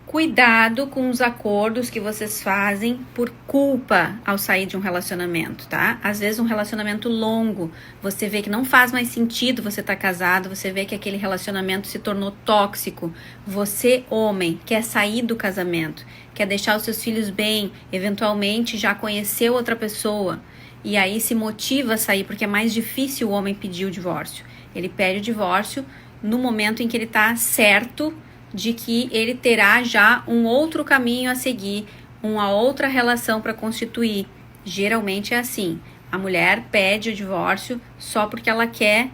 Cuidado com os acordos que vocês fazem por culpa ao sair de um relacionamento, tá? Às vezes um relacionamento longo, você vê que não faz mais sentido você estar casado, você vê que aquele relacionamento se tornou tóxico. Você, homem, quer sair do casamento, quer deixar os seus filhos bem, eventualmente já conheceu outra pessoa, e aí se motiva a sair, porque é mais difícil o homem pedir o divórcio. Ele pede o divórcio no momento em que ele está certo de que ele terá já um outro caminho a seguir, uma outra relação para constituir. Geralmente é assim, a mulher pede o divórcio só porque ela quer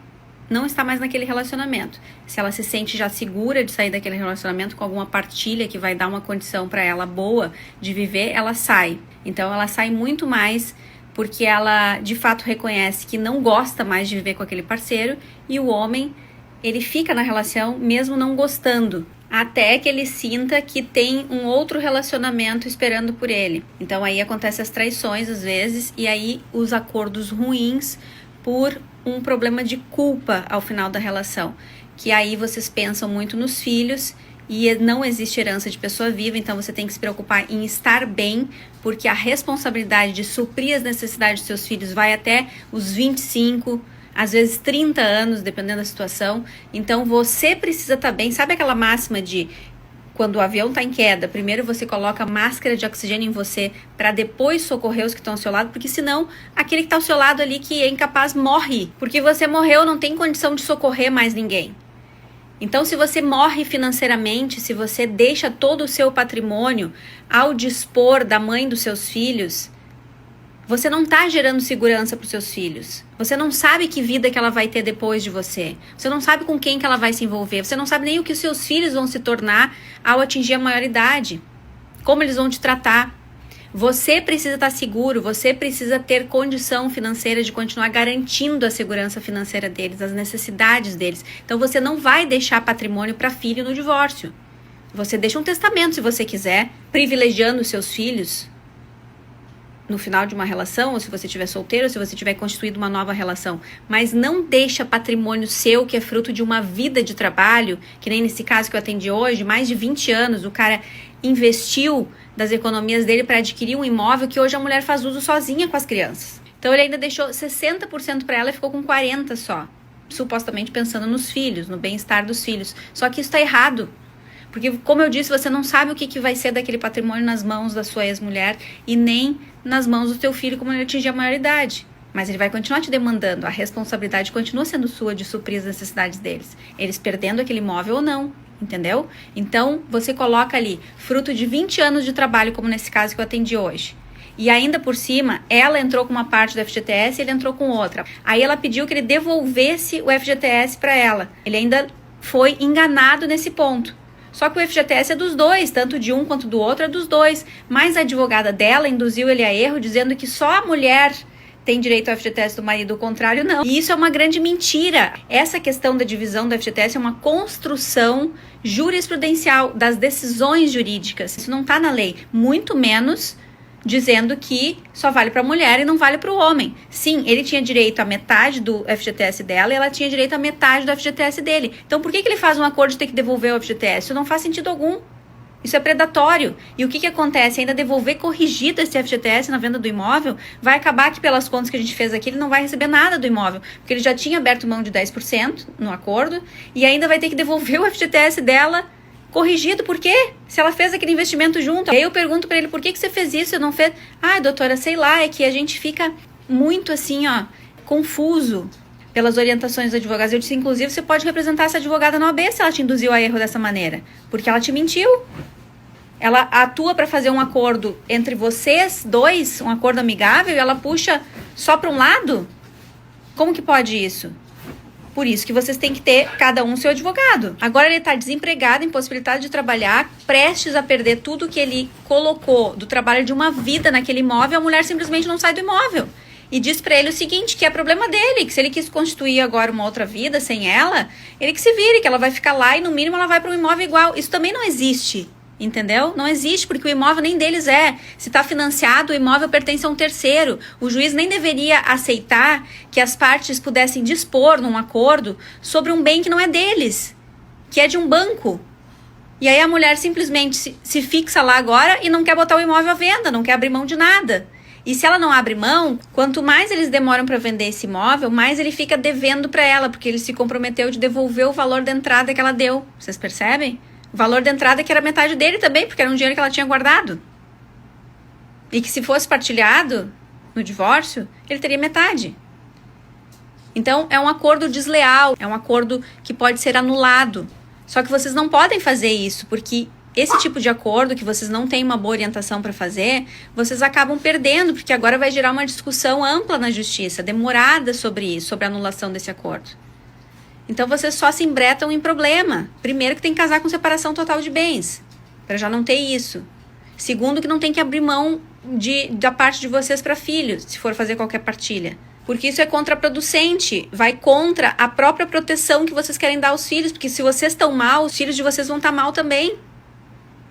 não estar mais naquele relacionamento. Se ela se sente já segura de sair daquele relacionamento com alguma partilha que vai dar uma condição para ela boa de viver, ela sai. Então ela sai muito mais porque ela de fato reconhece que não gosta mais de viver com aquele parceiro, e o homem, ele fica na relação mesmo não gostando, até que ele sinta que tem um outro relacionamento esperando por ele. Então aí acontecem as traições às vezes, e aí os acordos ruins por um problema de culpa ao final da relação, que aí vocês pensam muito nos filhos, e não existe herança de pessoa viva, então você tem que se preocupar em estar bem, porque a responsabilidade de suprir as necessidades dos seus filhos vai até os 25, às vezes 30 anos, dependendo da situação. Então você precisa estar bem. Sabe aquela máxima de quando o avião está em queda, primeiro você coloca máscara de oxigênio em você para depois socorrer os que estão ao seu lado, porque senão aquele que está ao seu lado ali que é incapaz morre, porque você morreu, não tem condição de socorrer mais ninguém. Então, se você morre financeiramente, se você deixa todo o seu patrimônio ao dispor da mãe dos seus filhos, você não está gerando segurança para os seus filhos. Você não sabe que vida que ela vai ter depois de você. Você não sabe com quem que ela vai se envolver. Você não sabe nem o que os seus filhos vão se tornar ao atingir a maioridade. Como eles vão te tratar. Você precisa estar seguro, você precisa ter condição financeira de continuar garantindo a segurança financeira deles, as necessidades deles. Então você não vai deixar patrimônio para filho no divórcio. Você deixa um testamento se você quiser, privilegiando os seus filhos no final de uma relação, ou se você estiver solteiro, ou se você tiver constituído uma nova relação. Mas não deixa patrimônio seu, que é fruto de uma vida de trabalho, que nem nesse caso que eu atendi hoje, mais de 20 anos, o cara investiu das economias dele para adquirir um imóvel que hoje a mulher faz uso sozinha com as crianças. Então ele ainda deixou 60% para ela e ficou com 40% só, supostamente pensando nos filhos, no bem-estar dos filhos. Só que isso está errado. Porque, como eu disse, você não sabe o que vai ser daquele patrimônio nas mãos da sua ex-mulher e nem nas mãos do teu filho como ele atingir a maioridade. Mas ele vai continuar te demandando. A responsabilidade continua sendo sua de suprir as necessidades deles. Eles perdendo aquele imóvel ou não, entendeu? Então, você coloca ali, fruto de 20 anos de trabalho, como nesse caso que eu atendi hoje. E ainda por cima, ela entrou com uma parte do FGTS e ele entrou com outra. Aí ela pediu que ele devolvesse o FGTS para ela. Ele ainda foi enganado nesse ponto. Só que o FGTS é dos dois, tanto de um quanto do outro é dos dois. Mas a advogada dela induziu ele a erro, dizendo que só a mulher tem direito ao FGTS do marido, o contrário não. E isso é uma grande mentira. Essa questão da divisão do FGTS é uma construção jurisprudencial das decisões jurídicas. Isso não está na lei, muito menos dizendo que só vale para a mulher e não vale para o homem. Sim, ele tinha direito a metade do FGTS dela e ela tinha direito a metade do FGTS dele. Então por que ele faz um acordo de ter que devolver o FGTS? Isso não faz sentido algum. Isso é predatório. E o que acontece? Ainda devolver corrigido esse FGTS na venda do imóvel, vai acabar que pelas contas que a gente fez aqui, ele não vai receber nada do imóvel, porque ele já tinha aberto mão de 10% no acordo e ainda vai ter que devolver o FGTS dela corrigido. Por quê? Se ela fez aquele investimento junto. Aí eu pergunto pra ele, por que você fez isso? Eu não fez? Ah, doutora, sei lá, é que a gente fica muito assim, confuso pelas orientações dos advogados. Eu disse, inclusive, você pode representar essa advogada na OAB se ela te induziu a erro dessa maneira, porque ela te mentiu. Ela atua para fazer um acordo entre vocês dois, um acordo amigável, e ela puxa só para um lado? Como que pode isso? Por isso que vocês têm que ter cada um seu advogado. Agora ele está desempregado, impossibilitado de trabalhar, prestes a perder tudo que ele colocou do trabalho de uma vida naquele imóvel, a mulher simplesmente não sai do imóvel. E diz pra ele o seguinte, que é problema dele, que se ele quis constituir agora uma outra vida sem ela, ele que se vire, que ela vai ficar lá e no mínimo ela vai para um imóvel igual. Isso também não existe. Entendeu? Não existe, porque o imóvel nem deles é. Se está financiado, o imóvel pertence a um terceiro. O juiz nem deveria aceitar que as partes pudessem dispor num acordo sobre um bem que não é deles, que é de um banco. E aí a mulher simplesmente se fixa lá agora e não quer botar o imóvel à venda, não quer abrir mão de nada. E se ela não abre mão, quanto mais eles demoram para vender esse imóvel, mais ele fica devendo para ela, porque ele se comprometeu de devolver o valor da entrada que ela deu. Vocês percebem? O valor da entrada que era metade dele também, porque era um dinheiro que ela tinha guardado. E que se fosse partilhado no divórcio, ele teria metade. Então é um acordo desleal, é um acordo que pode ser anulado. Só que vocês não podem fazer isso, porque esse tipo de acordo que vocês não têm uma boa orientação para fazer, vocês acabam perdendo, porque agora vai gerar uma discussão ampla na justiça, demorada sobre isso, sobre a anulação desse acordo. Então vocês só se embretam em problema. Primeiro que tem que casar com separação total de bens, para já não ter isso. Segundo que não tem que abrir mão da parte de vocês para filhos, se for fazer qualquer partilha. Porque isso é contraproducente, vai contra a própria proteção que vocês querem dar aos filhos, porque se vocês estão mal, os filhos de vocês vão estar mal também.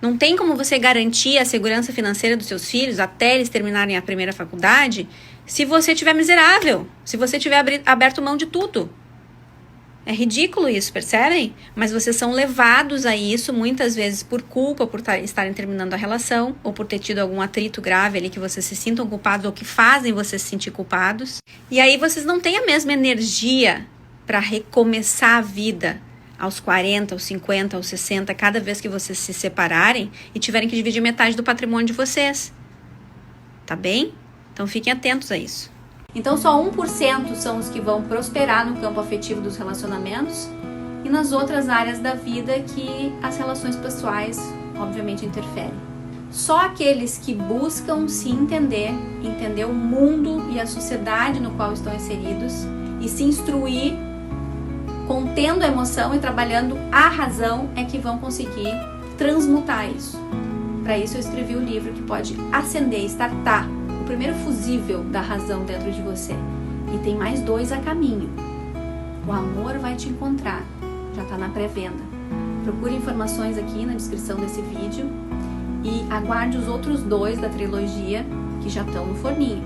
Não tem como você garantir a segurança financeira dos seus filhos até eles terminarem a primeira faculdade se você estiver miserável, se você tiver aberto mão de tudo. É ridículo isso, percebem? Mas vocês são levados a isso muitas vezes por culpa, por estarem terminando a relação, ou por ter tido algum atrito grave ali que vocês se sintam culpados ou que fazem vocês se sentir culpados. E aí vocês não têm a mesma energia para recomeçar a vida aos 40, aos 50, aos 60, cada vez que vocês se separarem e tiverem que dividir metade do patrimônio de vocês. Tá bem? Então fiquem atentos a isso. Então só 1% são os que vão prosperar no campo afetivo dos relacionamentos e nas outras áreas da vida que as relações pessoais obviamente interferem. Só aqueles que buscam se entender o mundo e a sociedade no qual estão inseridos e se instruir, contendo a emoção e trabalhando a razão, é que vão conseguir transmutar isso. Para isso eu escrevi o livro que pode acender, startar o primeiro fusível da razão dentro de você. E tem mais 2 a caminho. O amor vai te encontrar. Já está na pré-venda. Procure informações aqui na descrição desse vídeo e aguarde os outros 2 da trilogia que já estão no forninho.